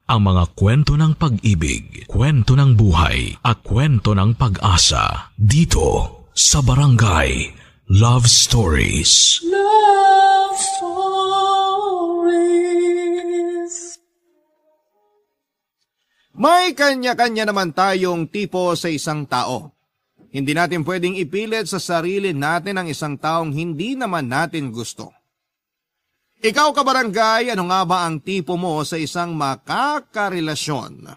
Ang mga kwento ng pag-ibig, kwento ng buhay, at kwento ng pag-asa dito sa Barangay Love Stories. Love Stories. May kanya-kanya naman tayong tipo sa isang tao. Hindi natin pwedeng ipilit sa sarili natin ang isang taong hindi naman natin gusto. Ikaw kabarangay, ano nga ba ang tipo mo sa isang makakarelasyon?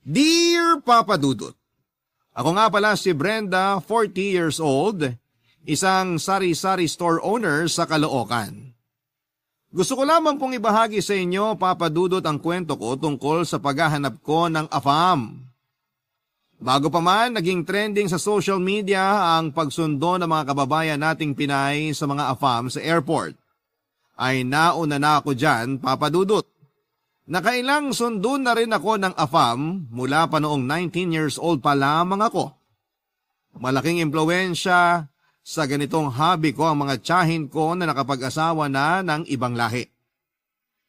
Dear Papa Dudut, ako nga pala si Brenda, 40 years old, isang sari-sari store owner sa Caloocan. Gusto ko lamang pong ibahagi sa inyo, Papa Dudut, ang kwento ko tungkol sa paghahanap ko ng AFAM. Bago pa man, naging trending sa social media ang pagsundo ng mga kababayan nating Pinay sa mga AFAM sa airport. Ay nauna na ako dyan, Papa Dudut. Nakailang sundo na rin ako ng AFAM mula pa noong 19 years old pa lamang ako. Malaking impluwensya sa ganitong hobby ko ang mga tiyahin ko na nakapag-asawa na ng ibang lahi.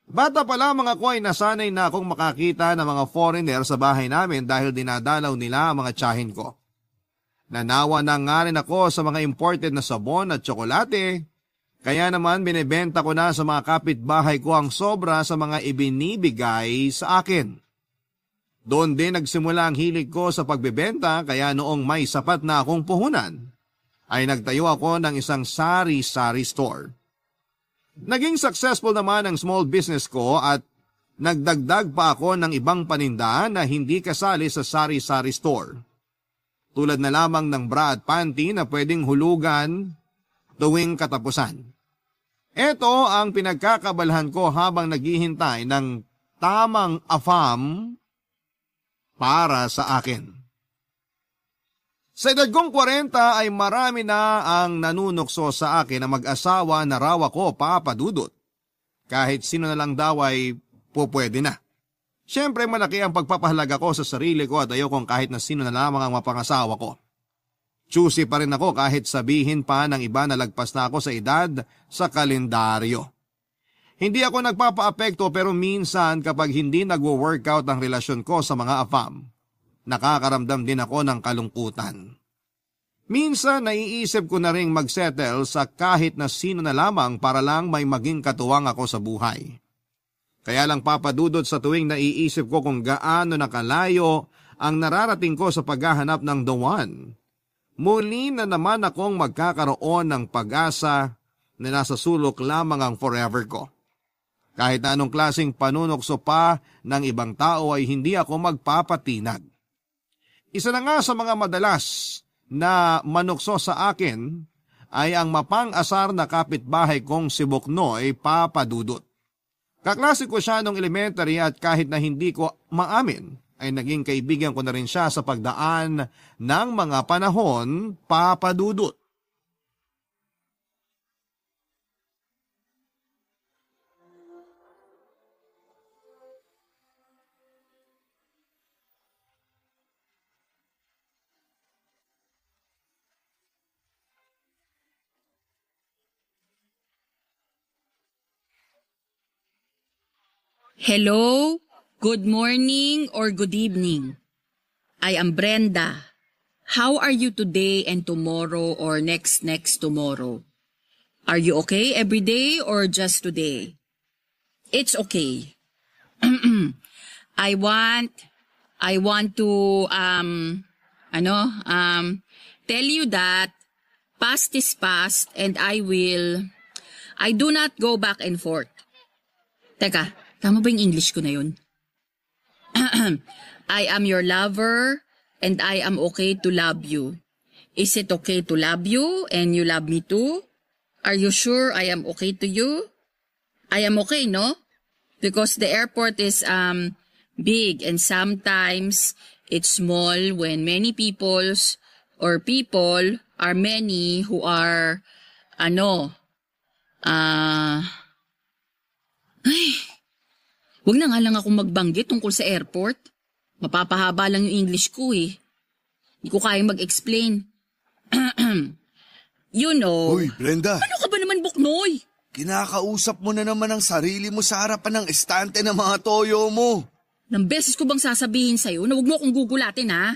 Bata pa lamang ako ay nasanay na akong makakita ng mga foreigner sa bahay namin dahil dinadalaw nila ang mga tiyahin ko. Nanawa na nga rin ako sa mga imported na sabon at tsokolate, kaya naman binibenta ko na sa mga kapitbahay ko ang sobra sa mga ibinibigay sa akin. Doon din nagsimula ang hilig ko sa pagbebenta, kaya noong may sapat na akong puhunan, ay nagtayo ako ng isang sari-sari store. Naging successful naman ang small business ko at nagdagdag pa ako ng ibang paninda na hindi kasali sa sari-sari store. Tulad na lamang ng bra at panty na pwedeng hulugan tuwing katapusan. Ito ang pinagkakabalhan ko habang naghihintay ng tamang AFAM para sa akin. Sa edad kong 40 ay marami na ang nanunukso sa akin na mag-asawa na raw ako, Papa Dudut. Kahit sino na lang daw ay pupwede na. Siyempre malaki ang pagpapahalaga ko sa sarili ko at ayokong kahit na sino na lamang ang mapangasawa ko. Choosy pa rin ako kahit sabihin pa ng iba na lagpas na ako sa edad sa kalendaryo. Hindi ako nagpapaapekto pero minsan kapag hindi nagwo-workout ang relasyon ko sa mga AFAM, nakakaramdam din ako ng kalungkutan. Minsan naiisip ko na ring magsettle sa kahit na sino na lamang para lang may maging katuwang ako sa buhay. Kaya lang Papa Dudut, sa tuwing naiisip ko kung gaano nakalayo ang nararating ko sa paghahanap ng the one, muli na naman akong magkakaroon ng pag-asa na nasa sulok lamang ang forever ko. Kahit na anong klaseng panunokso pa ng ibang tao ay hindi ako magpapatinag. Isa na nga sa mga madalas na manukso sa akin ay ang mapang-asar na kapitbahay kong si Buknoy, Papa Dudut. Kaklase ko siya nung elementary at kahit na hindi ko maamin ay naging kaibigan ko na rin siya sa pagdaan ng mga panahon, Papa Dudut. Hello, good morning or good evening. I am Brenda. How are you today and tomorrow or next tomorrow? Are you okay every day or just today? It's okay. I want to tell you that past is past and I do not go back and forth. Teka, tama ba yung English ko na yun? I am your lover and I am okay to love you. Is it okay to love you and you love me too? Are you sure I am okay to you? I am okay, no? Because the airport is big and sometimes it's small when many people are many who are wag na nga lang akong magbanggit tungkol sa airport. Mapapahaba lang yung English ko eh. Hindi ko kayang mag-explain. You know. Uy, Brenda. Ano ka ba naman, Buknoy? Kinakausap mo na naman ang sarili mo sa harapan ng estante ng mga toyo mo. Nang beses ko bang sasabihin sa'yo na huwag mo akong gugulatin, ha?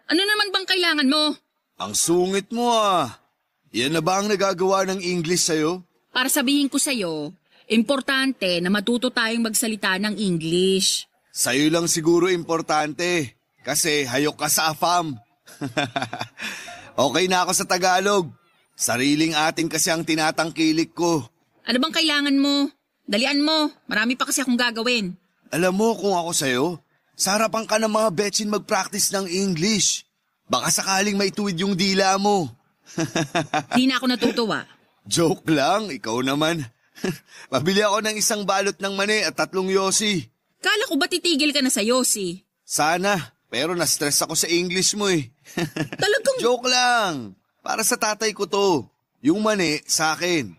Ano naman bang kailangan mo? Ang sungit mo ah. Yan na ba ang nagagawa ng English sa'yo? Para sabihin ko sa'yo, importante na matuto tayong magsalita ng English. Sa'yo lang siguro importante. Kasi hayok ka sa AFAM. Okay na ako sa Tagalog. Sariling atin kasi ang tinatangkilik ko. Ano bang kailangan mo? Dalian mo, marami pa kasi akong gagawin. Alam mo kung ako sa'yo, sa harapan ka ng mga betsin mag-practice ng English. Baka sakaling maituwid yung dila mo. Di na ako natutuwa. Joke lang, ikaw naman. Pabili ako ng isang balot ng mani at 3 yosi. Kala ko ba titigil ka na sa Yossi? Sana, pero na-stress ako sa English mo eh. Talagang... Joke lang. Para sa tatay ko to. Yung mani, sa akin.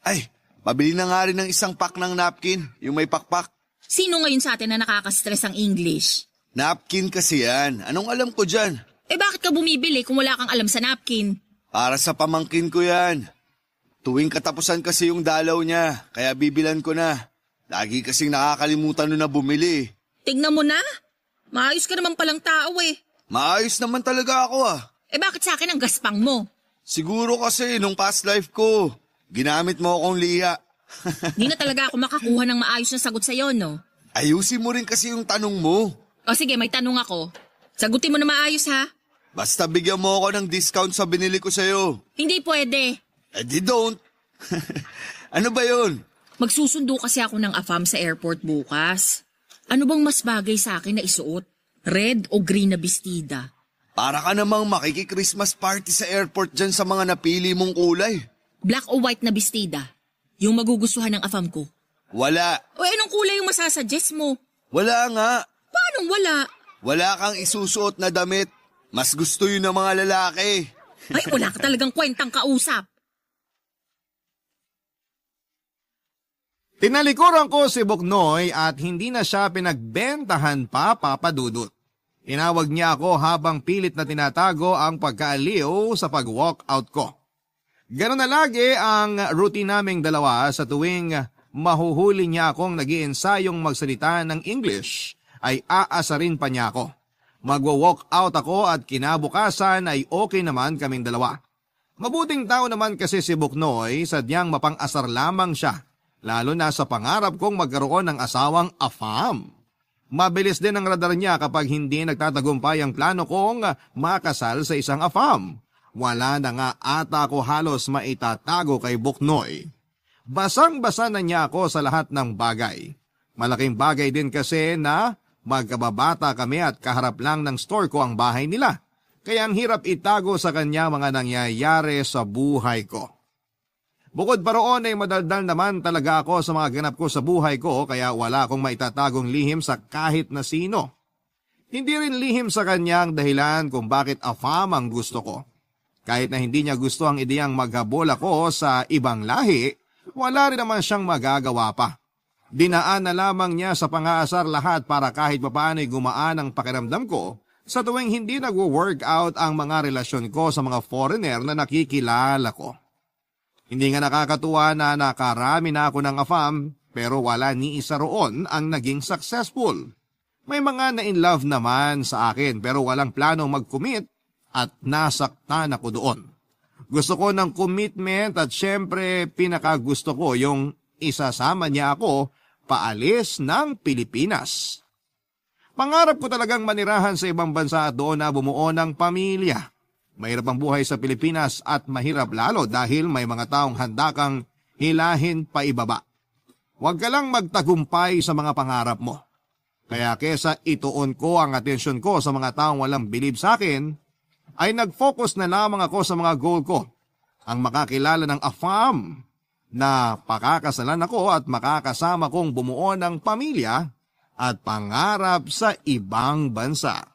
Ay, pabili na nga rin ng isang pack ng napkin, yung may pakpak. Sino ngayon sa atin na nakaka-stress ang English? Napkin kasi yan. Anong alam ko dyan? Eh bakit ka bumibili kung wala kang alam sa napkin? Para sa pamangkin ko yan. Tuwing katapusan kasi yung dalaw niya, kaya bibilan ko na. Lagi kasing nakakalimutan nun na bumili. Tignan mo na. Maayos ka naman palang tao eh. Maayos naman talaga ako ah. Eh bakit sa akin ang gaspang mo? Siguro kasi nung past life ko, ginamit mo akong liha. Di na talaga ako makakuha ng maayos na sagot sa'yo, no? Ayusin mo rin kasi yung tanong mo. O sige, may tanong ako. Sagutin mo na maayos, ha? Basta bigyan mo ako ng discount sa binili ko sa'yo. Hindi pwede. Eh di don't. Ano ba yun? Magsusundo kasi ako ng AFAM sa airport bukas. Ano bang mas bagay sa akin na isuot? Red o green na bestida? Para ka namang makiki-Christmas party sa airport dyan sa mga napili mong kulay. Black o white na bestida? Yung magugustuhan ng AFAM ko. Wala. O anong kulay yung masasuggest mo? Wala nga. Paanong wala? Wala kang isusuot na damit. Mas gusto yun ng mga lalaki. Ay, wala ka talagang kwentang kausap. Tinalikuran ko si Buknoy at hindi na siya pinagbentahan pa, Papa Dudut. Tinawag niya ako habang pilit na tinatago ang pagkaaliw sa pag-walk out ko. Ganon na lagi ang routine naming dalawa sa tuwing mahuhuli niya akong nag-iensayong magsalita ng English ay aasarin pa niya ako. Magwa-walk out ako at kinabukasan ay okay naman kaming dalawa. Mabuting tao naman kasi si Buknoy, sadyang mapang-asar lamang siya. Lalo na sa pangarap kong magkaroon ng asawang AFAM. Mabilis din ang radar niya kapag hindi nagtatagumpay ang plano kong makasal sa isang AFAM. Wala na nga ata ako halos maitatago kay Buknoy. Basang-basa na niya ako sa lahat ng bagay. Malaking bagay din kasi na magkababata kami at kaharap lang ng store ko ang bahay nila. Kaya ang hirap itago sa kanya mga nangyayari sa buhay ko. Bukod pa roon ay madaldal naman talaga ako sa mga ganap ko sa buhay ko kaya wala akong maitatagong lihim sa kahit na sino. Hindi rin lihim sa kanya ang dahilan kung bakit AFAM ang gusto ko. Kahit na hindi niya gusto ang ideyang maghabol ako sa ibang lahi, wala rin naman siyang magagawa pa. Dinaan na lamang niya sa pang-aasar lahat para kahit papaano'y gumaan ang pakiramdam ko sa tuwing hindi nagwo-work out ang mga relasyon ko sa mga foreigner na nakikilala ko. Hindi nga nakakatuwa na nakarami na ako ng AFAM pero wala ni isa roon ang naging successful. May mga na-in-love naman sa akin pero walang planong mag-commit at nasaktan ako doon. Gusto ko ng commitment at syempre pinakagusto ko yung isasama niya ako paalis ng Pilipinas. Pangarap ko talagang manirahan sa ibang bansa at doon na bumuo ng pamilya. Mahirap ang buhay sa Pilipinas at mahirap lalo dahil may mga taong handa kang hilahin pa ibaba. Huwag ka lang magtagumpay sa mga pangarap mo. Kaya kesa ituon ko ang atensyon ko sa mga taong walang bilib sa akin, ay nag-focus na lamang ako sa mga goal ko. Ang makakilala ng AFAM na pakakasalan ako at makakasama kong bumuo ng pamilya at pangarap sa ibang bansa.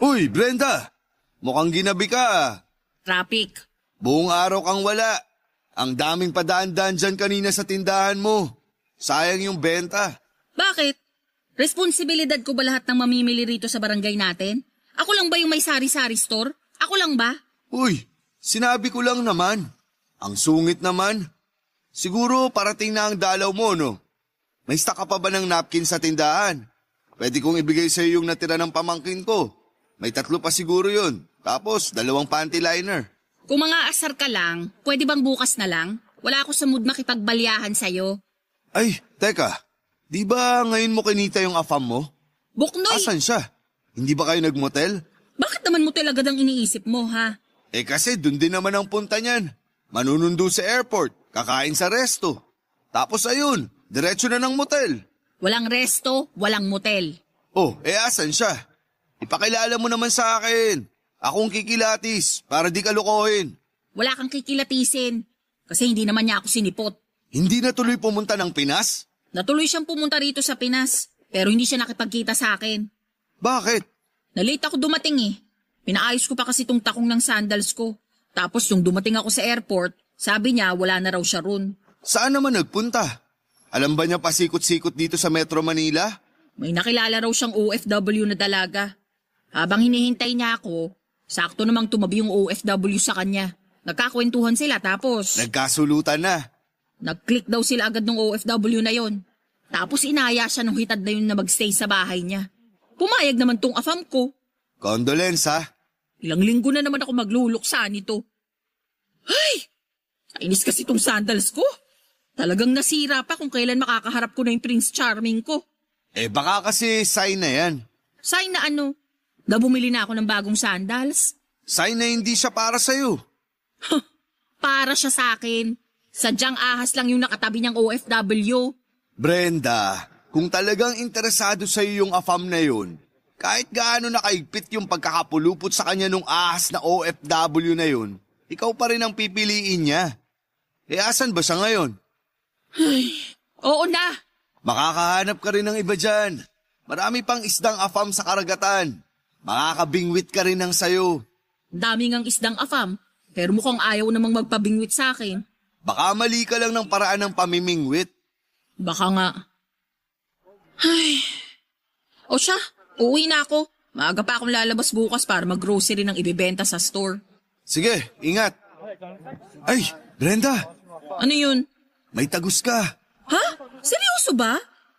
Uy, Brenda! Mukhang ginabi ka. Traffic. Buong araw kang wala. Ang daming padaan-daan dyan kanina sa tindahan mo. Sayang yung benta. Bakit? Responsibilidad ko ba lahat ng mamimili rito sa barangay natin? Ako lang ba yung may sari-sari store? Ako lang ba? Uy, sinabi ko lang naman. Ang sungit naman. Siguro parating na ang dalaw mo, no? May stock ka pa ba ng napkin sa tindahan? Pwede kong ibigay sa iyo yung natira ng pamangkin ko. May 3 pa siguro yun. Tapos 2 panty liner. Kung mga asar ka lang, pwede bang bukas na lang? Wala ako sa mood makipagbalyahan sa'yo. Ay, teka. Di ba ngayon mo kinita yung afam mo? Buknoy, Asan siya? Hindi ba kayo nagmotel? bakit naman motel agad ang iniisip mo, ha? Eh kasi dun din naman ang punta niyan. Manunundo sa airport, kakain sa resto. Tapos ayun, diretso na ng motel. Walang resto, walang motel. Oh, eh asan siya? Ipakilala mo naman sa akin. Akong kikilatis, para di ka lukohin. Wala kang kikilatisin. Kasi hindi naman niya ako sinipot. Hindi na tuloy pumunta ng Pinas? Natuloy siyang pumunta rito sa Pinas, pero hindi siya nakipagkita sa akin. Bakit? Nalate ako dumating eh. Pinaayos ko pa kasi tong takong ng sandals ko. Tapos yung dumating ako sa airport, sabi niya wala na raw siya ron. Saan naman nagpunta? Alam ba niya pasikot-sikot dito sa Metro Manila? May nakilala raw siyang OFW na dalaga. Habang hinihintay niya ako, sakto namang tumabi yung OFW sa kanya. Nagkakwentuhan sila tapos Nagkasulutan na. nag-click daw sila agad ng OFW na yon. Tapos inaya siya nung hitad na yun na magstay sa bahay niya. Pumayag naman tong afam ko. Condolence ha? Ilang linggo na naman ako magluluksa nito. Ay! Kainis kasi tong sandals ko. Talagang nasira pa kung kailan makakaharap ko na yung Prince Charming ko. Eh baka kasi sign na yan. Sign na ano? Na bumili na ako ng bagong sandals? Sign na hindi siya para sa'yo. Para siya sa akin. Sadyang ahas lang yung nakatabi niyang OFW. Brenda, kung talagang interesado sa'yo yung afam na yun, kahit gaano nakaigpit yung pagkakapulupot sa kanya nung ahas na OFW na yun, ikaw pa rin ang pipiliin niya. Eh asan ba siya ngayon? Oo na. Makakahanap ka rin ng iba dyan. Marami pang isdang afam sa karagatan. Makakabingwit ka rin ng sayo. Dami ngang isdang afam, pero mukhang ayaw namang magpabingwit sa akin. Baka mali ka lang ng paraan ng pamimingwit. Baka nga. Ay. O siya, uuwi na ako. Maaga pa akong lalabas bukas para mag-grocery ng ibibenta sa store. Sige, ingat. Ay, Brenda, Ano yun? may tagus ka. Ha? Seryoso ba?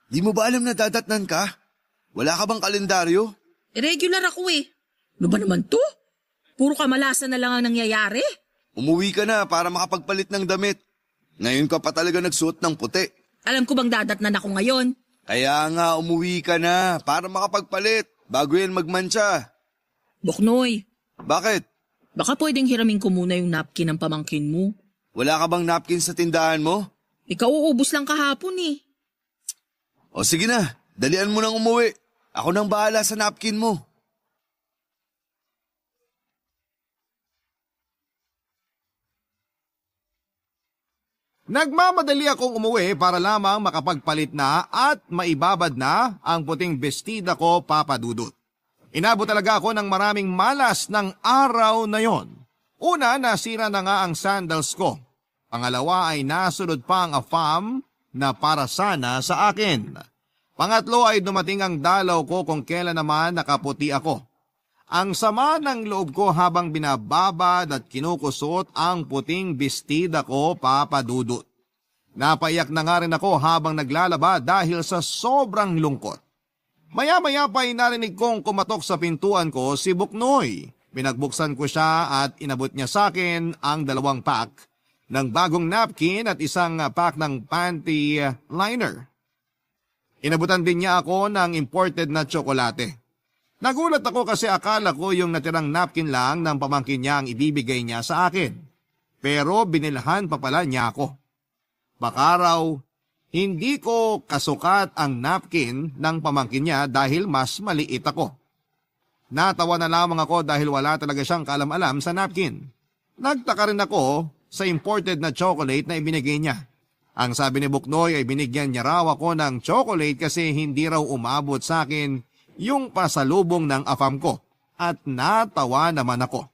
Di mo ba alam na dadatnan ka? Wala ka bang kalendaryo? Irregular ako eh. Ano ba naman to? Puro kamalasan na lang ang nangyayari. Umuwi ka na para makapagpalit ng damit. Ngayon ka pa talaga nagsuot ng puti. Alam ko bang dadatnan ako ngayon? Kaya nga umuwi ka na para makapagpalit bago yan magmantsa. Buknoy, Bakit? baka pwedeng hiramin ko muna yung napkin ng pamangkin mo. Wala ka bang napkin sa tindahan mo? Ikaw uubos lang kahapon eh. O sige na, dalian mo nang umuwi. Ako nang bahala sa napkin mo. Nagmamadali akong umuwi para lamang makapagpalit na at maibabad na ang puting bestida ko, Papa Dudut. Inabot talaga ako ng maraming malas ng araw na yon. Una, nasira na nga ang sandals ko. Pangalawa ay nasunod pa ang afam na para sana sa akin. Pangatlo ay dumating ang dalaw ko kung kailan naman nakaputi ako. Ang sama ng loob ko habang binababad at kinukusot ang puting bestida ko, Papa Dudut. Napaiyak na nga rin ako habang naglalaba dahil sa sobrang lungkot. Maya-maya pa ay narinig kong kumatok sa pintuan ko si Buknoy. Pinagbuksan ko siya at inabot niya sa akin ang 2 pack ng bagong napkin at isang pack ng panty liner. Inabutan din niya ako ng imported na tsokolate. Nagulat ako kasi akala ko yung natirang napkin lang ng pamangkin niya ang ibibigay niya sa akin. Pero binilhan pa pala niya ako. Baka raw, hindi ko kasukat ang napkin ng pamangkin niya dahil mas maliit ako. Natawa na lamang ako dahil wala talaga siyang kaalam-alam sa napkin. Nagtaka rin ako sa imported na chocolate na ibinigay niya. Ang sabi ni Buknoy ay binigyan niya raw ako ng chocolate kasi hindi raw umabot sa akin yung pasalubong ng afam ko at natawa naman ako.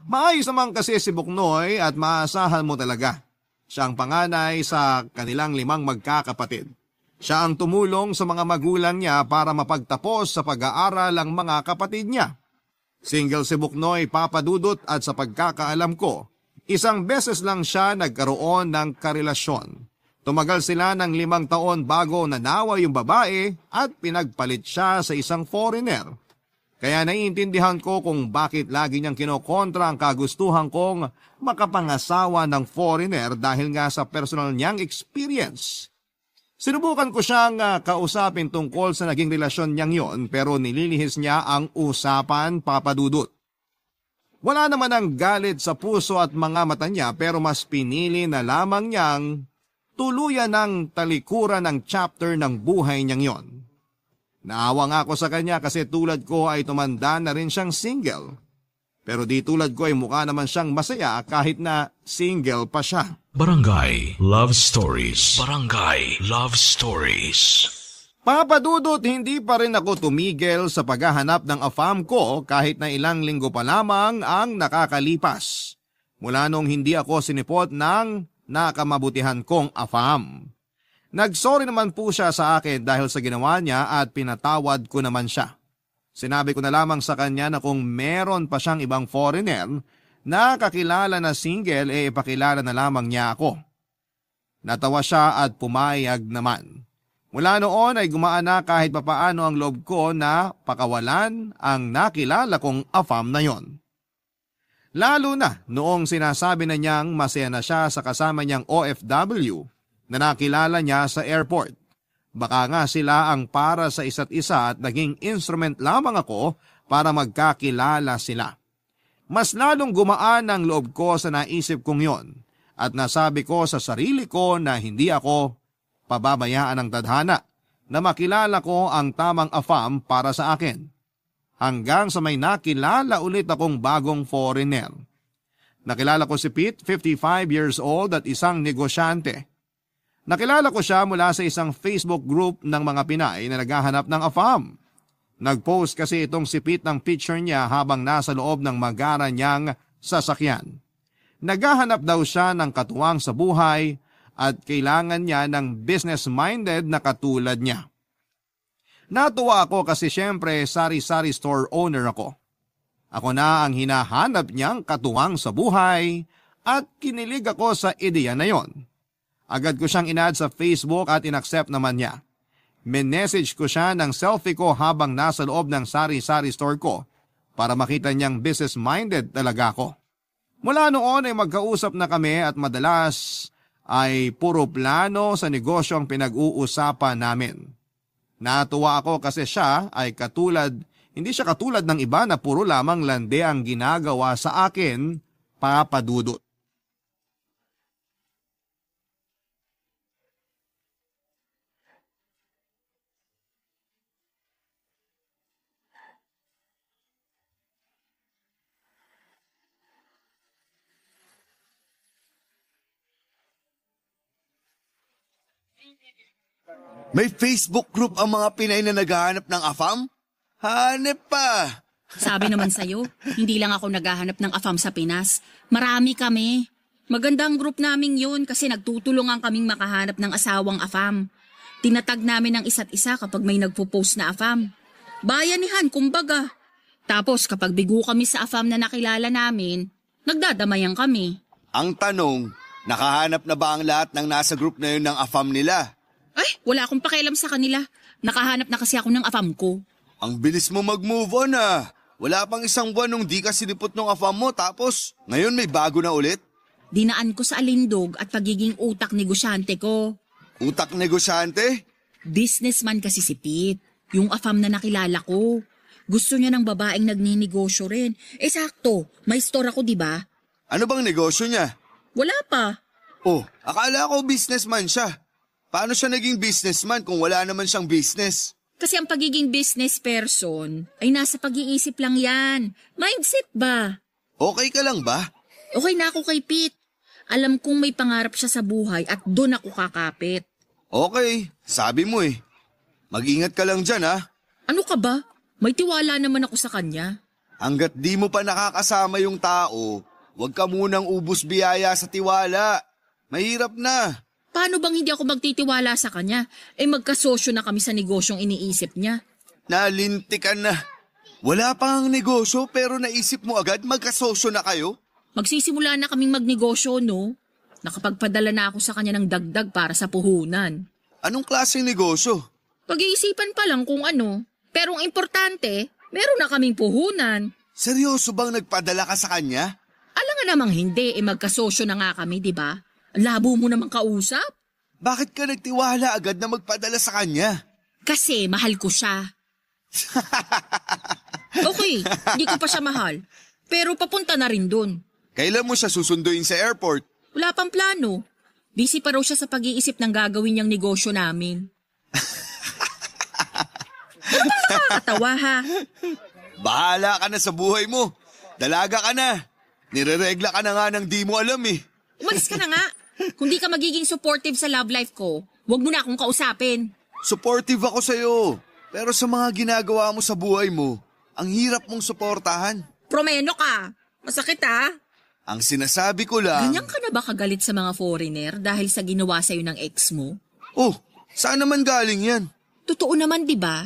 Maayos naman kasi si Buknoy at maasahan mo talaga. Siya ang panganay sa kanilang 5 magkakapatid. Siya ang tumulong sa mga magulang niya para mapagtapos sa pag-aaral ang mga kapatid niya. Single si Buknoy, Papa Dudut, at sa pagkakaalam ko, isang beses lang siya nagkaroon ng karelasyon. Tumagal sila ng 5 taon bago nanawa yung babae at pinagpalit siya sa isang foreigner. Kaya naiintindihan ko kung bakit lagi niyang kinokontra ang kagustuhan kong makapangasawa ng foreigner dahil nga sa personal niyang experience. Sinubukan ko siyang kausapin tungkol sa naging relasyon niyang yon pero nililihis niya ang usapan, Papa Dudut. Wala naman ang galit sa puso at mga mata niya pero mas pinili na lamang niyang tuluyan ng talikuran ng chapter ng buhay niyang yon. Naawa nga ako sa kanya kasi tulad ko ay tumanda na rin siyang single. Pero di tulad ko ay mukha naman siyang masaya kahit na single pa siya. Barangay Love Stories. Barangay Love Stories. Papa Dudut, hindi pa rin ako tumigil sa paghahanap ng AFAM ko kahit na ilang linggo pa lamang ang nakakalipas. Mula nung hindi ako sinipot ng nakamabutihan kong AFAM. Nagsorry naman po siya sa akin dahil sa ginawa niya at pinatawad ko naman siya. Sinabi ko na lamang sa kanya na kung meron pa siyang ibang foreigner na kakilala na single ipakilala na lamang niya ako. Natawa siya at pumayag naman. Mula noon ay gumaan na kahit papaano ang loob ko na pakawalan ang nakilala kong AFAM na yon. Lalo na noong sinasabi na niyang masaya na siya sa kasama niyang OFW na nakilala niya sa airport. Baka nga sila ang para sa isa't isa at naging instrument lamang ako para magkakilala sila. Mas lalong gumaan ang loob ko sa naisip kong yon at nasabi ko sa sarili ko na hindi ako pababayaan ng tadhana na makilala ko ang tamang AFAM para sa akin. Hanggang sa may nakilala ulit akong bagong foreigner. Nakilala ko si Pete, 55 years old at isang negosyante. Nakilala ko siya mula sa isang Facebook group ng mga Pinay na naghahanap ng AFAM. Nag-post kasi itong si Pete ng picture niya habang nasa loob ng magara niyang sasakyan. Naghahanap daw siya ng katuwang sa buhay at kailangan niya ng business-minded na katulad niya. Natuwa ako kasi syempre sari-sari store owner ako. Ako na ang hinahanap niyang katuwang sa buhay at kinilig ako sa ideya na yon. Agad ko siyang in-add sa Facebook at in-accept naman niya. Minessage ko siya ng selfie ko habang nasa loob ng sari-sari store ko para makita niyang business-minded talaga ako. Mula noon ay magkausap na kami at madalas ay puro plano sa negosyo ang pinag-uusapan namin. Natuwa ako kasi hindi siya katulad ng iba na puro lamang lande ang ginagawa sa akin, Papa Dudut. May Facebook group ang mga Pinay na naghahanap ng AFAM? Hanep pa! Sabi naman sa'yo, hindi lang ako naghahanap ng AFAM sa Pinas. Marami kami. Magandang group naming yun kasi nagtutulungan kaming makahanap ng asawang AFAM. Tinatag namin ang isa't isa kapag may nagpo-post na AFAM. Bayanihan, kumbaga. Tapos kapag bigo kami sa AFAM na nakilala namin, nagdadamayan kami. Ang tanong, nakahanap na ba ang lahat ng nasa group na yun ng AFAM nila? Ay, wala akong pakialam sa kanila. Nakahanap na kasi ako ng AFAM ko. Ang bilis mo mag-move on ah. Wala pang 1 buwan nung di ka sinipot ng AFAM mo tapos ngayon may bago na ulit? Dinaan ko sa alindog at pagiging utak negosyante ko. Utak negosyante? Businessman kasi si Pete. Yung AFAM na nakilala ko. Gusto niya ng babaeng nagninegosyo rin. Sakto, may store ako, di ba? Ano bang negosyo niya? Wala pa. Oh, akala ko businessman siya. Paano siya naging businessman kung wala naman siyang business? Kasi ang pagiging business person ay nasa pag-iisip lang yan. Mindset ba? Okay ka lang ba? Okay na ako kay Pete. Alam kong may pangarap siya sa buhay at doon ako kakapit. Okay, sabi mo eh. Mag-ingat ka lang dyan ah. Ano ka ba? May tiwala naman ako sa kanya. Hanggat di mo pa nakakasama yung tao, huwag ka munang ubus biyaya sa tiwala. Mahirap na. Paano bang hindi ako magtitiwala sa kanya? Magkasosyo na kami sa negosyong iniisip niya. Nalintikan na. Wala pang negosyo pero naisip mo agad magkasosyo na kayo? Magsisimula na kaming magnegosyo, no? Nakapagpadala na ako sa kanya ng dagdag para sa puhunan. Anong klaseng negosyo? Pag-iisipan pa lang kung ano. Pero ang importante, meron na kaming puhunan. Seryoso bang nagpadala ka sa kanya? Alam nga namang hindi, magkasosyo na nga kami, di ba? Labo mo namang kausap. Bakit ka nagtiwala agad na magpadala sa kanya? Kasi mahal ko siya. Okay, hindi ko pa siya mahal. Pero papunta na rin dun. Kailan mo siya susunduin sa airport? Wala pang plano. Busy pa raw siya sa pag-iisip ng gagawin niyang negosyo namin. Ba't ba nakakatawa ha? Bahala ka na sa buhay mo. Dalaga ka na. Nireregla ka na nga ng di mo alam eh. Umalis ka na nga. Kung di ka magiging supportive sa love life ko, huwag mo na akong kausapin. Supportive ako sa'yo. Pero sa mga ginagawa mo sa buhay mo, ang hirap mong suportahan. Promeno ka. Masakit ha? Ang sinasabi ko lang... Ganyan ka na ba kagalit sa mga foreigner dahil sa ginawa sa'yo ng ex mo? Oh, saan naman galing yan? Totoo naman, di ba?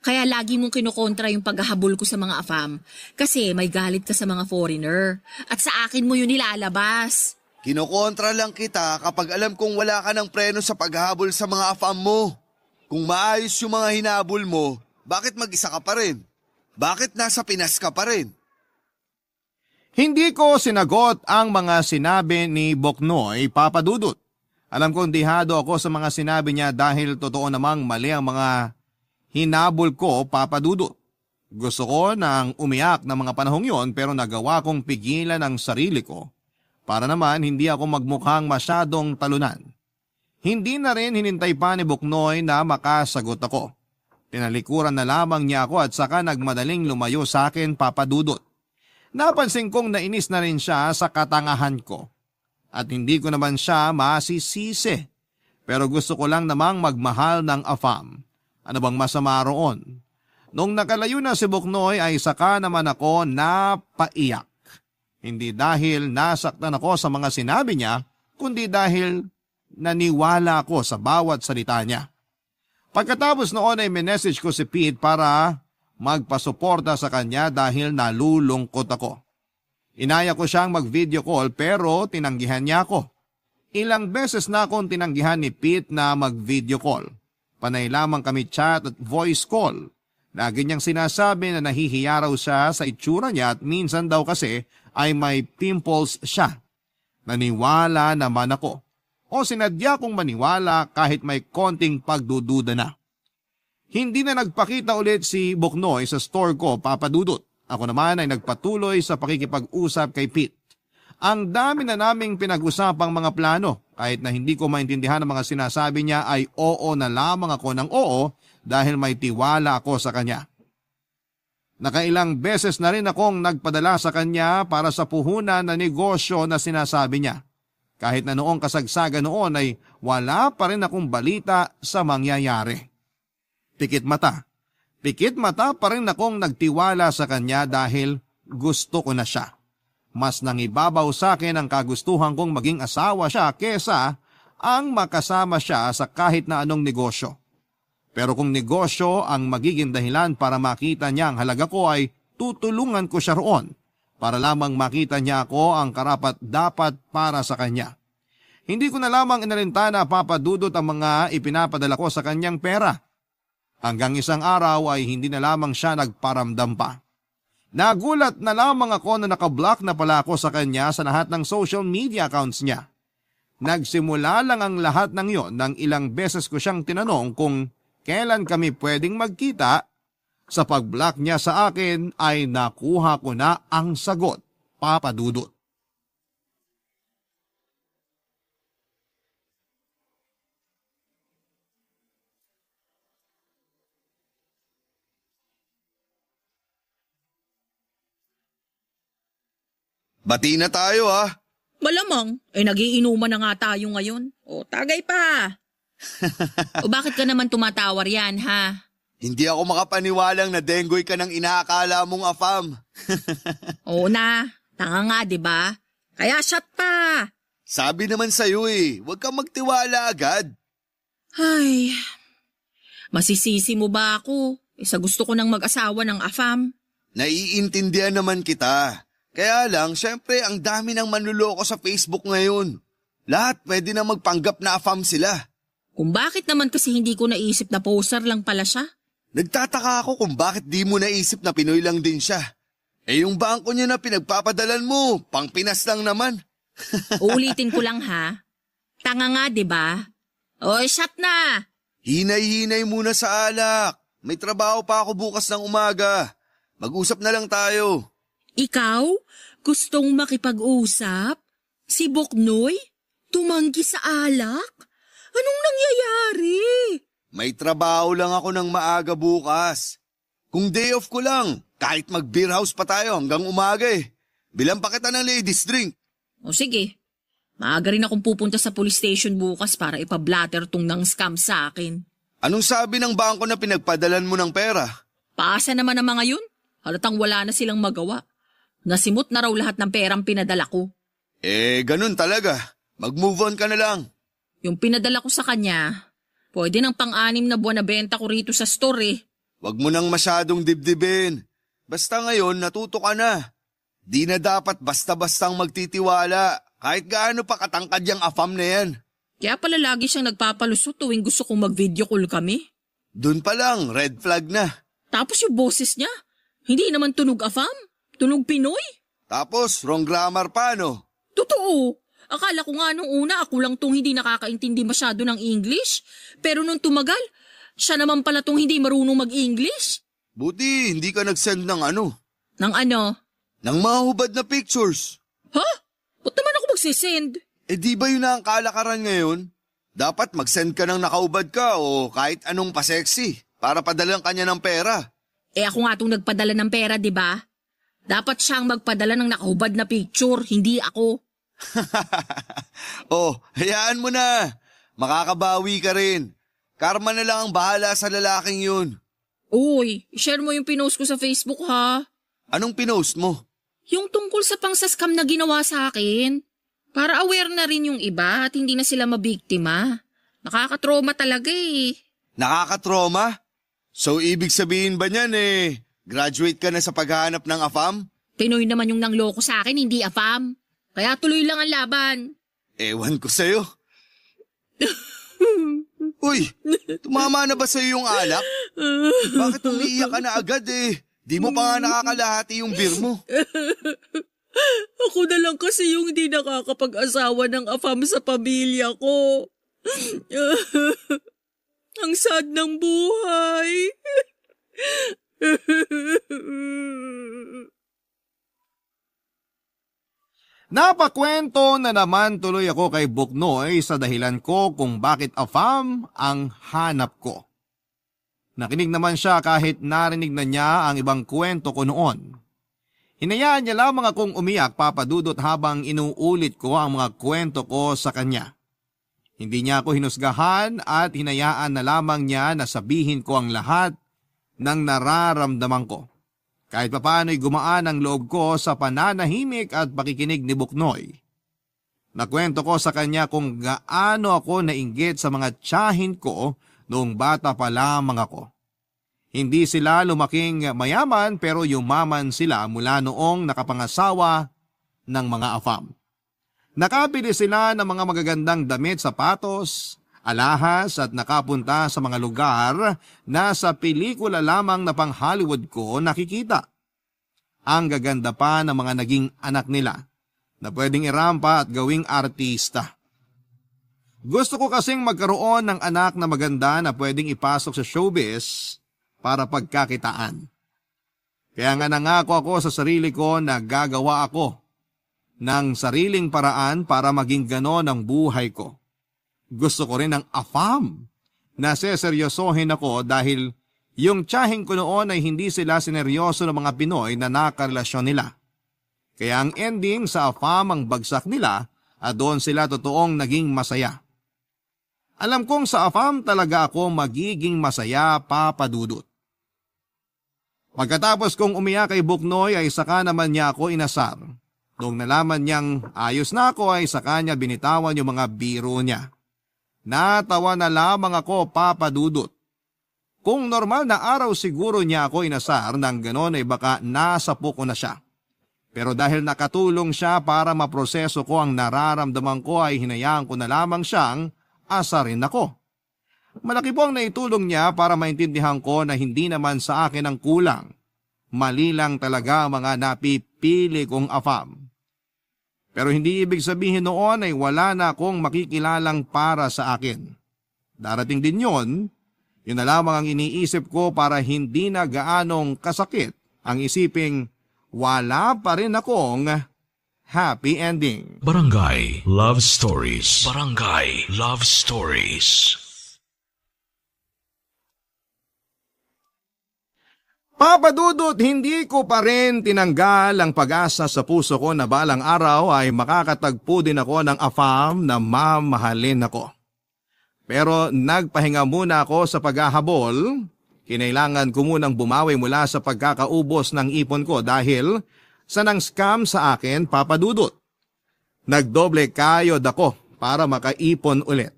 Kaya lagi mong kinukontra yung paghahabol ko sa mga afam. Kasi may galit ka sa mga foreigner. At sa akin mo yun nilalabas. Kinokontra lang kita kapag alam kong wala ka ng preno sa paghahabol sa mga afam mo. Kung maayos yung mga hinabol mo, bakit mag-isa ka pa rin? Bakit nasa Pinas ka pa rin? Hindi ko sinagot ang mga sinabi ni Boknoy, Papa Dudut. Alam kong dihado ako sa mga sinabi niya dahil totoo namang mali ang mga hinabol ko, Papa Dudut. Gusto ko nang umiyak ng mga panahong yon pero nagawa kong pigilan ang sarili ko para naman hindi ako magmukhang masyadong talunan. Hindi na rin hinintay pa ni Boknoy na makasagot ako. Tinalikuran na lamang niya ako at saka nagmadaling lumayo sa akin, Papa Dudut. Napansin kong nainis na rin siya sa katangahan ko. At hindi ko naman siya masisisi. Pero gusto ko lang namang magmahal ng afam. Ano bang masama roon? Nung nakalayo na si Boknoy ay saka naman ako napaiyak. Hindi dahil nasaktan ako sa mga sinabi niya, kundi dahil naniwala ako sa bawat salita niya. Pagkatapos noon ay minessage ko si Pete para magpasuporta sa kanya dahil nalulungkot ako. Inaya ko siyang mag-video call pero tinanggihan niya ako. Ilang beses na akong tinanggihan ni Pete na mag-video call. Panay lamang kami chat at voice call. Lagi niyang sinasabi na nahihiya raw siya sa itsura niya at minsan daw kasi ay may pimples siya. Naniwala naman ako. O sinadya kong maniwala kahit may konting pagdududa na. Hindi na nagpakita ulit si Boknoy sa store ko, Papa Dudut. Ako naman ay nagpatuloy sa pakikipag-usap kay Pete. Ang dami na naming pinag-usapang mga plano. Kahit na hindi ko maintindihan ang mga sinasabi niya ay oo na lamang ako ng oo dahil may tiwala ako sa kanya. Nakailang beses na rin akong nagpadala sa kanya para sa puhunan na negosyo na sinasabi niya. Kahit na noong kasagsagan noon ay wala pa rin akong balita sa mangyayari. Pikit mata pa rin akong nagtiwala sa kanya dahil gusto ko na siya. Mas nangibabaw sa akin ang kagustuhan kong maging asawa siya kesa ang makasama siya sa kahit na anong negosyo. Pero kung negosyo ang magiging dahilan para makita niya ang halaga ko ay tutulungan ko siya roon para lamang makita niya ako ang karapat dapat para sa kanya. Hindi ko na lamang inalintana, Papa Dudut, ang mga ipinapadala ko sa kanyang pera. Hanggang isang araw ay hindi na lamang siya nagparamdam pa. Nagulat na lamang ako na nakablock na pala ako sa kanya sa lahat ng social media accounts niya. Nagsimula lang ang lahat ng yon nang ilang beses ko siyang tinanong kung kailan kami pwedeng magkita. Sa pag-block niya sa akin ay nakuha ko na ang sagot, Papa Dudut. Bati na tayo ha. Malamang, nagiinuman na nga tayo ngayon. O, tagay pa. O bakit ka naman tumatawar yan, ha? Hindi ako makapaniwalang na denggoy ka ng inaakala mong afam. Oo na, tanga nga, di ba? Kaya shot pa. Sabi naman sa'yo huwag kang magtiwala agad. Ay, masisisi mo ba ako? Sa gusto ko nang mag-asawa ng afam. Naiintindihan naman kita. Kaya lang, syempre ang dami ng manluloko sa Facebook ngayon. Lahat pwede na magpanggap na afam sila. Kung bakit naman kasi hindi ko naisip na poser lang pala siya? Nagtataka ako kung bakit di mo naisip na Pinoy lang din siya. Yung bangko niya na pinagpapadalan mo, pang Pinas lang naman. Uulitin ko lang ha. Tanga nga, di ba? Oy, shot na! Hinay-hinay muna sa alak. May trabaho pa ako bukas ng umaga. Mag-usap na lang tayo. Ikaw? Gustong makipag-usap? Si Boknoy? Tumanggi sa alak? Anong nangyayari? May trabaho lang ako ng maaga bukas. Kung day off ko lang, kahit mag-beer house pa tayo hanggang umaga Bilang pa kita ng ladies drink. O sige, maaga rin akong pupunta sa police station bukas para ipablatter tong nang scam sa akin. Anong sabi ng bangko na pinagpadalan mo ng pera? Paasa naman ang mga yun. Halatang wala na silang magawa. Nasimot na raw lahat ng perang pinadala ko. Ganun talaga. Mag-move on ka na lang. Yung pinadala ko sa kanya, pwede ng pang-anim na buwan na benta ko rito sa store Wag mo nang masyadong dibdibin. Basta ngayon natuto ka na. Di na dapat basta-bastang magtitiwala. Kahit gaano pa katangkad yung afam na yan. Kaya pala lagi siyang nagpapalusot tuwing gusto kong mag-video call kami. Dun pa lang, red flag na. Tapos yung boses niya, hindi naman tunog afam, tunog Pinoy. Tapos, wrong grammar pa, no? Totoo. Akala ko nga nung una ako lang tong hindi nakakaintindi masyado ng English. Pero nung tumagal, siya naman pala tong hindi marunong mag-English. Buti, hindi ka nag-send ng ano? Ng ano? Ng mga hubad na pictures. Ha? Ba't naman ako magsisend? Di ba yun na ang kalakaran ngayon? Dapat mag-send ka ng nakaubad ka o kahit anong pa-sexy para padalang kanya ng pera. Ako nga tong nagpadala ng pera, di ba? Dapat siyang magpadala ng nakahubad na picture, hindi ako. Hayaan mo na. Makakabawi ka rin. Karma na lang ang bahala sa lalaking yun. Uy, share mo yung pinost ko sa Facebook ha. Anong pinost mo? Yung tungkol sa pang-scam na ginawa sa akin. Para aware na rin yung iba at hindi na sila mabiktima. Nakakatrauma talaga Nakakatrauma? So ibig sabihin ba niyan graduate ka na sa paghahanap ng afam? Pinoy naman yung nangloko sa akin, hindi afam. Kaya tuloy lang ang laban. Ewan ko sa'yo. Uy, tumama na ba sa'yo yung alak? Bakit umiiyak ka na agad Di mo pa nga nakakalahati yung beer mo. Ako na lang kasi yung hindi nakakapag-asawa ng afam sa pamilya ko. Ang sad ng buhay. Napakwento na naman tuloy ako kay Buknoy sa dahilan ko kung bakit afam ang hanap ko. Nakinig naman siya kahit narinig na niya ang ibang kwento ko noon. Hinayaan niya lamang akong umiyak, Papa Dudut, habang inuulit ko ang mga kwento ko sa kanya. Hindi niya ako hinusgahan at hinayaan na lamang niya na sabihin ko ang lahat ng nararamdaman ko. Kahit papano'y gumaan ang loob ko sa pananahimik at pakikinig ni Buknoy. Nakwento ko sa kanya kung gaano ako nainggit sa mga tiyahin ko noong bata pa lamang ako. Hindi sila lumaking mayaman pero yumaman sila mula noong nakapangasawa ng mga afam. Nakabili sila ng mga magagandang damit, sapatos, alahas at nakapunta sa mga lugar na sa pelikula lamang na pang Hollywood ko nakikita. Ang gaganda pa ng mga naging anak nila na pwedeng irampa at gawing artista. Gusto ko kasing magkaroon ng anak na maganda na pwedeng ipasok sa showbiz para pagkakitaan. Kaya nga nangako ako sa sarili ko na gagawa ako ng sariling paraan para maging ganon ang buhay ko. Gusto ko rin ng afam na seseryosohin ako dahil yung tiyahin ko noon ay hindi sila sineryoso ng mga Pinoy na nakarelasyon nila. Kaya ang ending sa afam ang bagsak nila at doon sila totoong naging masaya. Alam kong sa afam talaga ako magiging masaya, Papa Dudut. Pagkatapos kong umiyak kay Buknoy ay saka naman niya ako inasar. Noong nalaman niyang ayos na ako ay saka niya binitawan yung mga biro niya. Natawa na lamang ako, Papa Dudut. Kung normal na araw siguro niya ako inasar, nang ganon ay baka nasapo ko na siya. Pero dahil nakatulong siya para maproseso ko ang nararamdaman ko ay hinayaan ko na lamang siyang asarin ako. Malaki po ang naitulong niya para maintindihan ko na hindi naman sa akin ang kulang. Mali lang talaga ang mga napipili kong AFAM. Pero hindi ibig sabihin noon ay wala na akong makikilalang para sa akin. Darating din yon, yun na lamang ang iniisip ko para hindi na gaanong kasakit ang isiping wala pa rin akong happy ending. Barangay Love Stories. Barangay Love Stories. Papa Dudut, hindi ko pa rin tinanggal ang pag-asa sa puso ko na balang araw ay makakatagpo din ako ng AFAM na mamahalin ako. Pero nagpahinga muna ako sa paghahabol. Kinailangan ko munang bumawi mula sa pagkakaubos ng ipon ko dahil sa nang scam sa akin, Papa Dudut. Nagdoble kayod ako para makaipon ulit.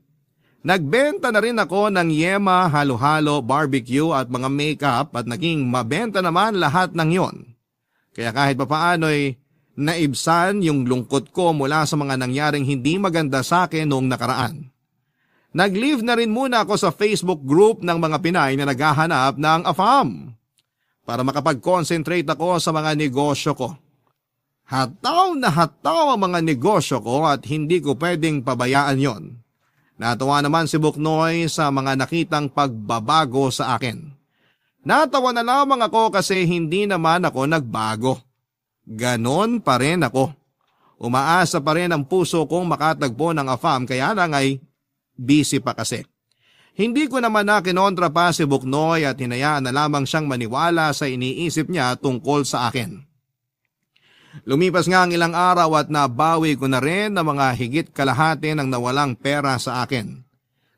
Nagbenta na rin ako ng yema, halo-halo, barbecue at mga makeup at naging mabenta naman lahat ng yon. Kaya kahit papaano'y naibsan yung lungkot ko mula sa mga nangyaring hindi maganda sa akin noong nakaraan. Nag-leave na rin muna ako sa Facebook group ng mga Pinay na naghahanap ng AFAM para makapag-concentrate ako sa mga negosyo ko. Hataw na hataw ang mga negosyo ko at hindi ko pwedeng pabayaan yon. Natawa naman si Buknoy sa mga nakitang pagbabago sa akin. Natawa na lamang ako kasi hindi naman ako nagbago. Ganon pa rin ako. Umaasa pa rin ang puso kong makatagpo ng AFAM kaya lang ay busy pa kasi. Hindi ko naman na kinontra pa si Buknoy at hinayaan na lamang siyang maniwala sa iniisip niya tungkol sa akin. Lumipas nga ang ilang araw at nabawi ko na rin ng mga higit kalahati ng nawalang pera sa akin.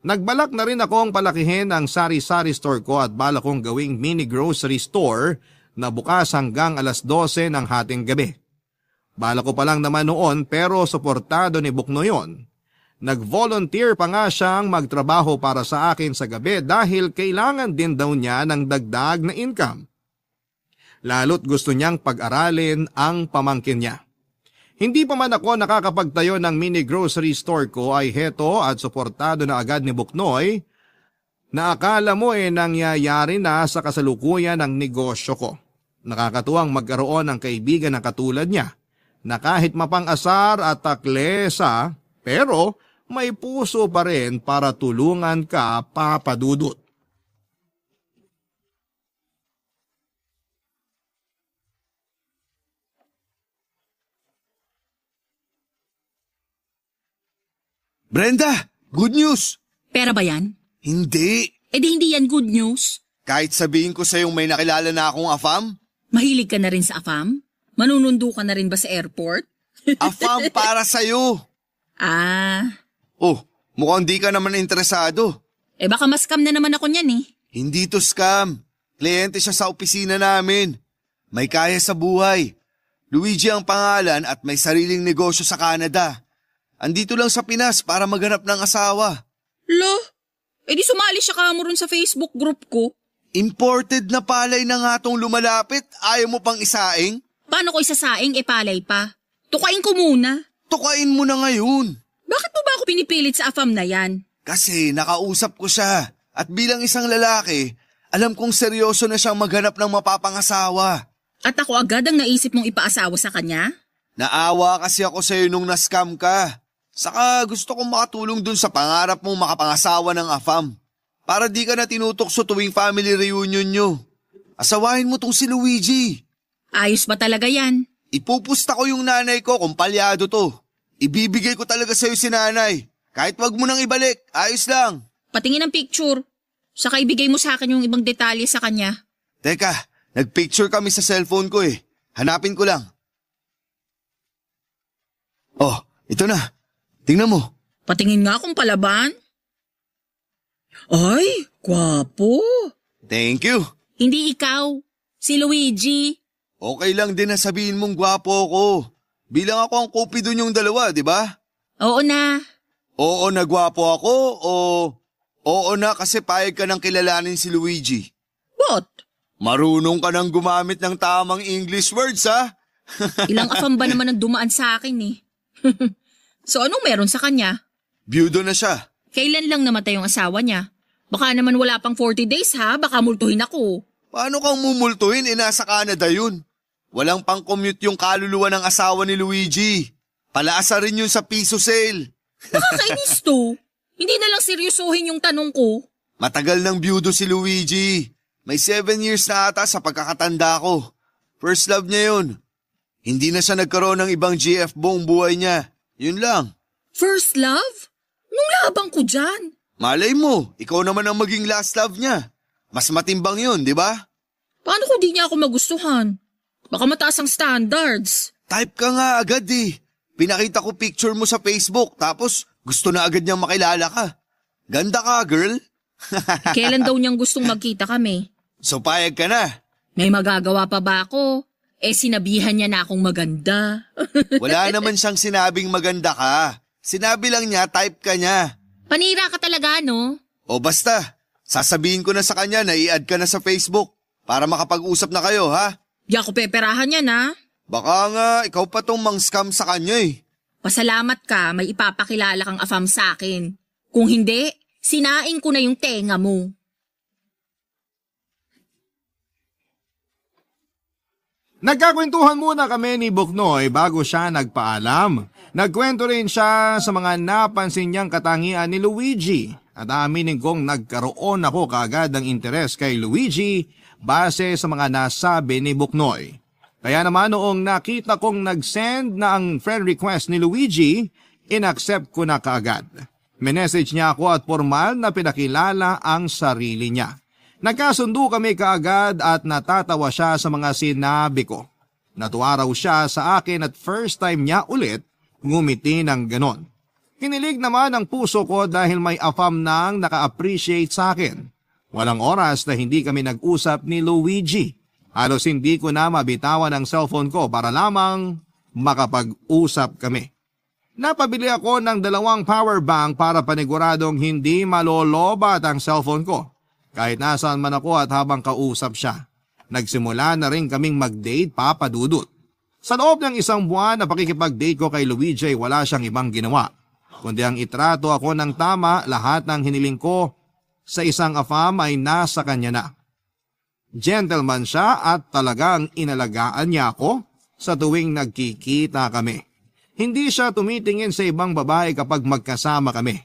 Nagbalak na rin akong palakihin ang sari-sari store ko at balak kong gawing mini grocery store na bukas hanggang alas 12 ng hating gabi. Balak ko pa lang naman noon pero suportado ni Bukno yon. Nag-volunteer pa nga siyang magtrabaho para sa akin sa gabi dahil kailangan din daw niya ng dagdag na income. Lalo't gusto niyang pag-aralin ang pamangkin niya. Hindi pa man ako nakakapagtayo ng mini grocery store ko ay heto at suportado na agad ni Buknoy na akala mo nangyayari na sa kasalukuyan ng negosyo ko. Nakakatuwang magkaroon ng kaibigan na katulad niya na kahit mapang-asar at taklesa pero may puso pa rin para tulungan ka, Papa Dudut. Brenda, good news! Pera ba yan? Hindi. Eh di hindi yan good news. Kahit sabihin ko sa'yong may nakilala na akong AFAM, Mahilig ka na rin sa AFAM? Manunundo ka na rin ba sa airport? AFAM para sa'yo. Ah, Oh, mukhang di ka naman interesado. eh baka mas-scam na naman ako niyan eh. Hindi to scam. Kliyente siya sa opisina namin. May kaya sa buhay. Luigi ang pangalan at may sariling negosyo sa Canada. Andito lang sa Pinas para maghanap ng asawa. Lo, eh di sumali siya ka mo rin sa Facebook group ko. Imported na palay na nga tong lumalapit. Ayaw mo pang isaing? Paano ko isasaing palay pa? Tukain ko muna. Tukain mo na ngayon. Bakit mo ba ako pinipilit sa AFAM na yan? Kasi nakausap ko siya. At bilang isang lalaki, alam kong seryoso na siyang maghanap ng mapapangasawa. At ako agad ang naisip mong ipaasawa sa kanya? Naawa kasi ako sa'yo nung na-scam ka. Saka gusto kong makatulong dun sa pangarap mong makapangasawa ng AFAM. Para di ka na tinutokso tuwing family reunion nyo. Asawahin mo tong si Luigi. Ayos ba talaga yan? Ipupusta ko yung nanay ko kung palyado to. Ibibigay ko talaga sa'yo si nanay. Kahit wag mo nang ibalik, ayos lang. Patingin ang picture. Saka ibigay mo sa akin yung ibang detalye sa kanya. Teka, nagpicture kami sa cellphone ko eh. Hanapin ko lang. Oh, ito na. Tingnan mo. Patingin nga kung palaban. Ay, gwapo. Thank you. Hindi ikaw. Si Luigi. Okay lang din na sabihin mong gwapo ako. Bilang ako ang cupido niyong dalawa, di ba? Oo na. Oo na gwapo ako o oo na kasi payag ka ng kilalanin si Luigi. What? Marunong ka nang gumamit ng tamang English words, ha? Ilang afam ba naman ang dumaan sa akin eh? So anong meron sa kanya? Byudo na siya. Kailan lang namatay yung asawa niya? Baka naman wala pang 40 days ha, baka multuhin ako. Paano kang mumultuhin? Nasa Canada yun. Walang pang-commute yung kaluluwa ng asawa ni Luigi. Palaasa rin yun sa piso sale. Nakakainis to. Hindi na lang seryosohin yung tanong ko. Matagal ng byudo si Luigi. May 7 years na ata sa pagkakatanda ko. First love niya yun. Hindi na siya nagkaroon ng ibang GF buong buhay niya. Yun lang. First love? Nung labang ko dyan. Malay mo, ikaw naman ang maging last love niya. Mas matimbang yun, di ba? Paano kung di niya ako magustuhan? Baka mataas ang standards. Type ka nga agad eh. Pinakita ko picture mo sa Facebook tapos gusto na agad niyang makilala ka. Ganda ka, girl. Kailan daw niyang gustong magkita kami? So payag ka na. May magagawa pa ba ako? Sinabihan niya na akong maganda. Wala naman siyang sinabing maganda ka. Sinabi lang niya type ka niya. Panira ka talaga, no? O basta, sasabihin ko na sa kanya na i-add ka na sa Facebook para makapag-usap na kayo, ha? Di ako peperahan yan, ha? Baka nga ikaw pa tong mang-scam sa kanya eh. Pasalamat ka, may ipapakilala kang afam sa akin. Kung hindi, sinaing ko na yung tenga mo. Nagkakwentuhan muna kami ni Buknoy bago siya nagpaalam. Nagkwento rin siya sa mga napansin niyang katangian ni Luigi at aminin kong nagkaroon ako kaagad ng interes kay Luigi base sa mga nasabi ni Buknoy. Kaya naman noong nakita kong nag-send na ang friend request ni Luigi, inaccept ko na kaagad. Minessage niya ako at formal na pinakilala ang sarili niya. Nagkasundo kami kaagad at natatawa siya sa mga sinabi ko. Natuwa raw siya sa akin at first time niya ulit ngumiti ng ganon. Kinilig naman ang puso ko dahil may afam nang naka-appreciate sa akin. Walang oras na hindi kami nag-usap ni Luigi. Halos hindi ko na mabitawan ang cellphone ko para lamang makapag-usap kami. Napabili ako ng 2 power bank para paniguradong hindi malolobat ang cellphone ko. Kahit nasaan man ako at habang kausap siya. Nagsimula na rin kaming mag-date, Papa Dudut. Sa loob ng 1 buwan na pakikipag-date ko kay Luigi, wala siyang ibang ginawa. Kundi ang itrato ako ng tama, lahat ng hiniling ko sa isang afam ay nasa kanya na. Gentleman siya at talagang inalagaan niya ako sa tuwing nagkikita kami. Hindi siya tumitingin sa ibang babae kapag magkasama kami.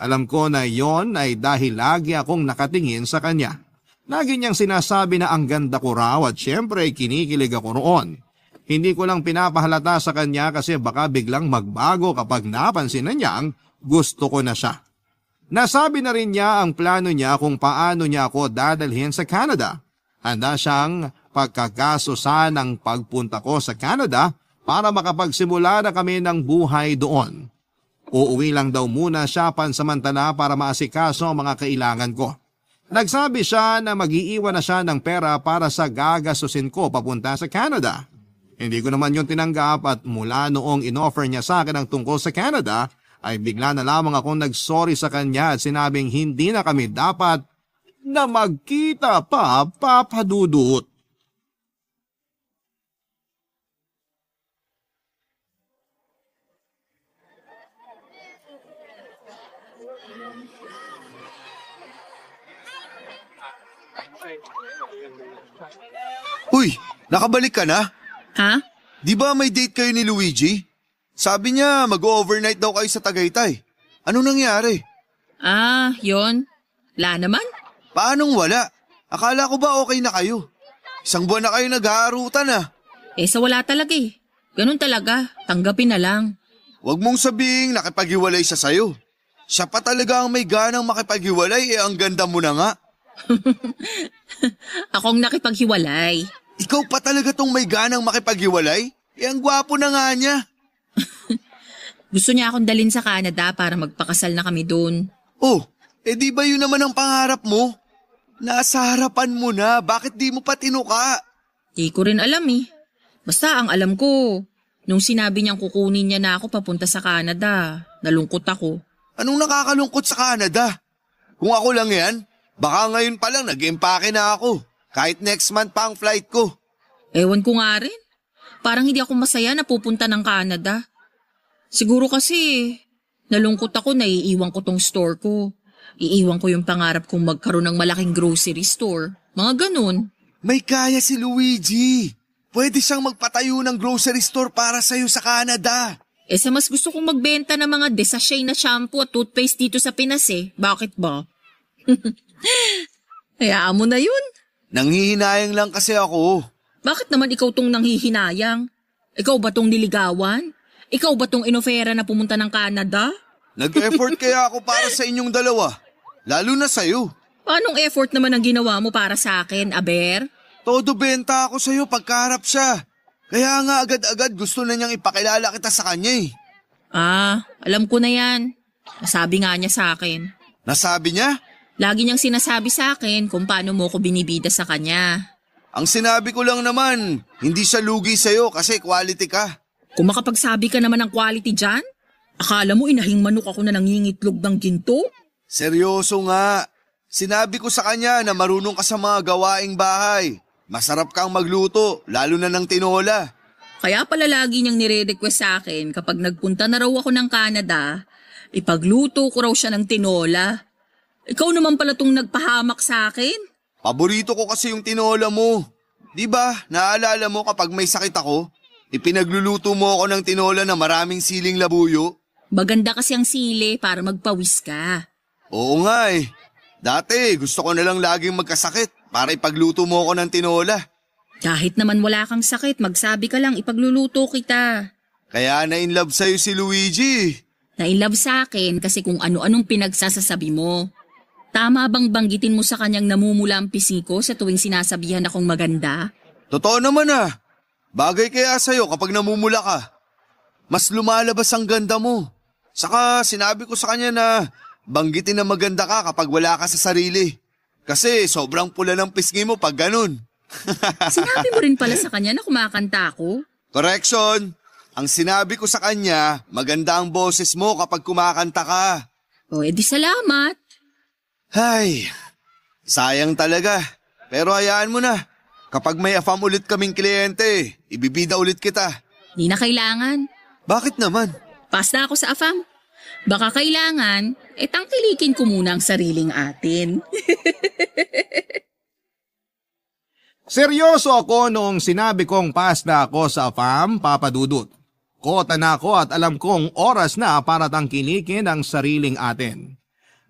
Alam ko na yon ay dahil lagi akong nakatingin sa kanya. Lagi niyang sinasabi na ang ganda ko raw at syempre kinikilig ako roon. Hindi ko lang pinapahalata sa kanya kasi baka biglang magbago kapag napansin na niyang gusto ko na siya. Nasabi na rin niya ang plano niya kung paano niya ako dadalhin sa Canada. Handa siyang pagkakasusan ng pagpunta ko sa Canada para makapagsimula na kami ng buhay doon. Uuwi lang daw muna siya pansamantala para maasikaso ang mga kailangan ko. Nagsabi siya na mag-iiwan na siya ng pera para sa gagastusin ko papunta sa Canada. Hindi ko naman yung tinanggap at mula noong inoffer niya sa akin ang tungkol sa Canada, ay bigla na lamang akong nagsorry sa kanya at sinabing hindi na kami dapat na magkita pa, Papa Dudut. Uy, nakabalik ka na? Ha? Di ba may date kayo ni Luigi? Sabi niya mag-overnight daw kayo sa Tagaytay. Anong nangyari? Yon. Wala naman. Paanong wala? Akala ko ba okay na kayo? 1 buwan na kayo nag-aarutan ah. Sa wala talaga eh. Ganun talaga. Tanggapin na lang. Huwag mong sabihing nakipaghiwalay siya sa'yo. Siya pa talaga ang may ganang makipaghiwalay ang ganda mo na nga. Akong nakipaghiwalay. Ikaw pa talaga tong may ganang makipaghiwalay? Ang gwapo na nga niya. Gusto niya akong dalhin sa Canada para magpakasal na kami doon. Oh, di ba yun naman ang pangarap mo? Nasa harapan mo na, bakit di mo pa tinuka? Di ko rin alam eh. Basta ang alam ko, nung sinabi niyang kukunin niya na ako papunta sa Canada, nalungkot ako. Anong nakakalungkot sa Canada? Kung ako lang yan, baka ngayon pa lang nag-empake na ako. Kahit next month pa ang flight ko. Ewan ko nga rin. Parang hindi ako masaya na pupunta ng Canada. Siguro kasi nalungkot ako na iiwan ko tong store ko. Iiwan ko yung pangarap kong magkaroon ng malaking grocery store. Mga ganun. May kaya si Luigi. Pwede siyang magpatayo ng grocery store para sa'yo sa Canada. Sa mas gusto kong magbenta ng mga desashay na shampoo at toothpaste dito sa Pinas eh. Bakit ba? Hayaan mo na yun. Nanghihinayang lang kasi ako. Bakit naman ikaw tong nanghihinayang? Ikaw ba tong niligawan? Ikaw ba tong inofera na pumunta ng Canada? Nag-effort kaya ako para sa inyong dalawa. Lalo na sa'yo. Anong effort naman ang ginawa mo para sa akin, Aber? Todo benta ako sa'yo pagkaharap siya. Kaya nga agad-agad gusto na niyang ipakilala kita sa kanya eh. Alam ko na yan. Nasabi nga niya sa akin. Nasabi niya? Lagi niyang sinasabi sa akin kung paano mo ko binibida sa kanya. Ang sinabi ko lang naman, hindi siya lugi sa'yo kasi quality ka. Kung makapagsabi ka naman ng quality dyan, akala mo inahing manok ako na nangingitlog ng ginto? Seryoso nga. Sinabi ko sa kanya na marunong ka sa mga gawaing bahay. Masarap kang magluto, lalo na ng tinola. Kaya pala lagi niyang nire-request sa akin kapag nagpunta na raw ako ng Canada, ipagluto ko raw siya ng tinola. Ikaw naman pala tong nagpahamak sa akin. Paborito ko kasi yung tinola mo. Di ba, naalala mo kapag may sakit ako, ipinagluluto mo ako ng tinola na maraming siling labuyo? Maganda kasi ang sili para magpawis ka. Oo nga eh. Dati gusto ko na lang laging magkasakit para ipagluto mo ako ng tinola. Kahit naman wala kang sakit, magsabi ka lang ipagluluto kita. Kaya na-inlove sa'yo si Luigi. Na-inlove sa akin kasi kung ano-anong pinagsasasabi mo. Tama bang banggitin mo sa kanyang namumula ang pisngi ko sa tuwing sinasabihan akong maganda? Totoo naman ah. Bagay kaya sa'yo kapag namumula ka. Mas lumalabas ang ganda mo. Saka sinabi ko sa kanya na banggitin na maganda ka kapag wala ka sa sarili. Kasi sobrang pula ng pisngi mo pag ganun. Sinabi mo rin pala sa kanya na kumakanta ako? Correction! Ang sinabi ko sa kanya, maganda ang boses mo kapag kumakanta ka. O edi salamat. Ay, sayang talaga. Pero hayaan mo na. Kapag may afam ulit kaming kliyente, ibibida ulit kita. Di na kailangan. Bakit naman? Pass na ako sa AFAM. Baka kailangan, tangkilikin ko muna ang sariling atin. Seryoso ako noong sinabi kong pass na ako sa AFAM, Papa Dudut. Kota na ako at alam kong oras na para tangkilikin ang sariling atin.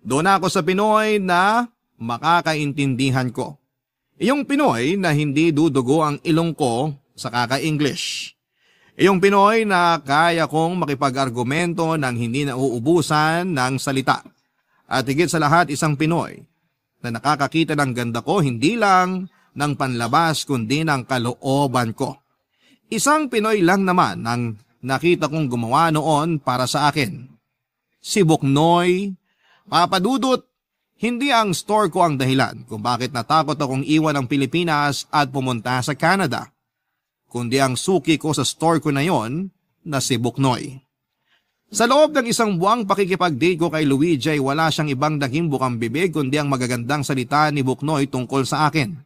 Doon ako sa Pinoy na makakaintindihan ko. Iyong Pinoy na hindi dudugo ang ilong ko sa kaka-English. Iyong Pinoy na kaya kong makipag-argumento nang hindi nauubusan ng salita. At higit sa lahat isang Pinoy na nakakakita ng ganda ko hindi lang ng panlabas kundi ng kalooban ko. Isang Pinoy lang naman ang nakita kong gumawa noon para sa akin. Si Buknoy. Papa Dudut, hindi ang store ko ang dahilan kung bakit natakot akong iwan ang Pilipinas at pumunta sa Canada, kundi ang suki ko sa store ko na yon na si Buknoy. Sa loob ng isang buwang pakikipag-date ko kay Luigi ay wala siyang ibang naging bukang bibig kundi ang magagandang salita ni Buknoy tungkol sa akin.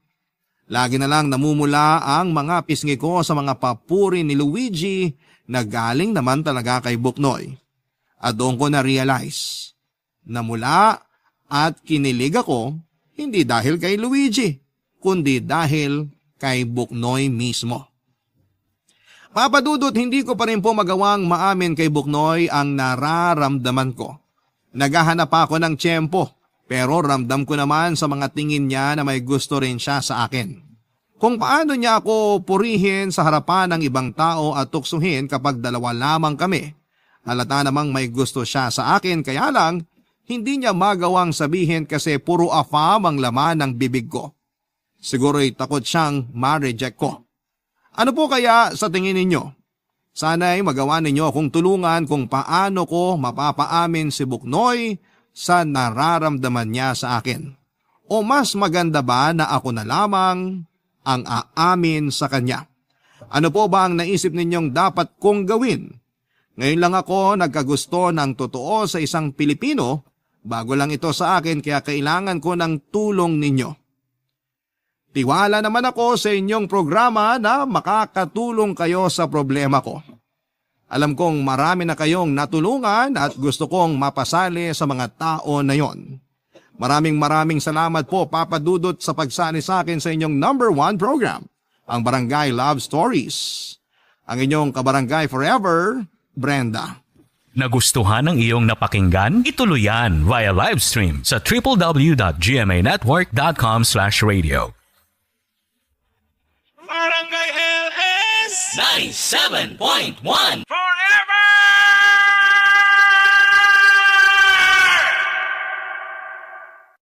Lagi na lang namumula ang mga pisngi ko sa mga papuri ni Luigi na galing naman talaga kay Buknoy. At doon ko na-realize na mula at kinilig ako hindi dahil kay Luigi, kundi dahil kay Buknoy mismo. Papa Dudut, hindi ko pa rin po magawang maamin kay Buknoy ang nararamdaman ko. Naghahanap ako ng tiyempo, pero ramdam ko naman sa mga tingin niya na may gusto rin siya sa akin. Kung paano niya ako purihin sa harapan ng ibang tao at tuksuhin kapag dalawa lamang kami, halata namang may gusto siya sa akin kaya lang hindi niya magawang sabihin kasi puro afam ang laman ng bibig ko. Siguro'y takot siyang ma-reject ko. Ano po kaya sa tingin ninyo? Sana'y magawa ninyo akong tulungan kung paano ko mapapaamin si Buknoy sa nararamdaman niya sa akin. O mas maganda ba na ako na lamang ang aamin sa kanya. Ano po ba ang naisip ninyong dapat kong gawin? Ngayon lang ako nagkagusto ng totoo sa isang Pilipino, bago lang ito sa akin kaya kailangan ko ng tulong ninyo. Tiwala naman ako sa inyong programa na makakatulong kayo sa problema ko. Alam kong marami na kayong natulungan at gusto kong mapasali sa mga tao na yon. Maraming salamat po Papa Dudut sa pagsali sa akin sa inyong number 1 program, ang Barangay Love Stories. Ang inyong kabarangay forever, Brenda. Nagustuhan ng iyong napakinggan? Ituloy yan via live stream sa www.gmanetwork.com/radio. Barangay LS 97.1 Forever!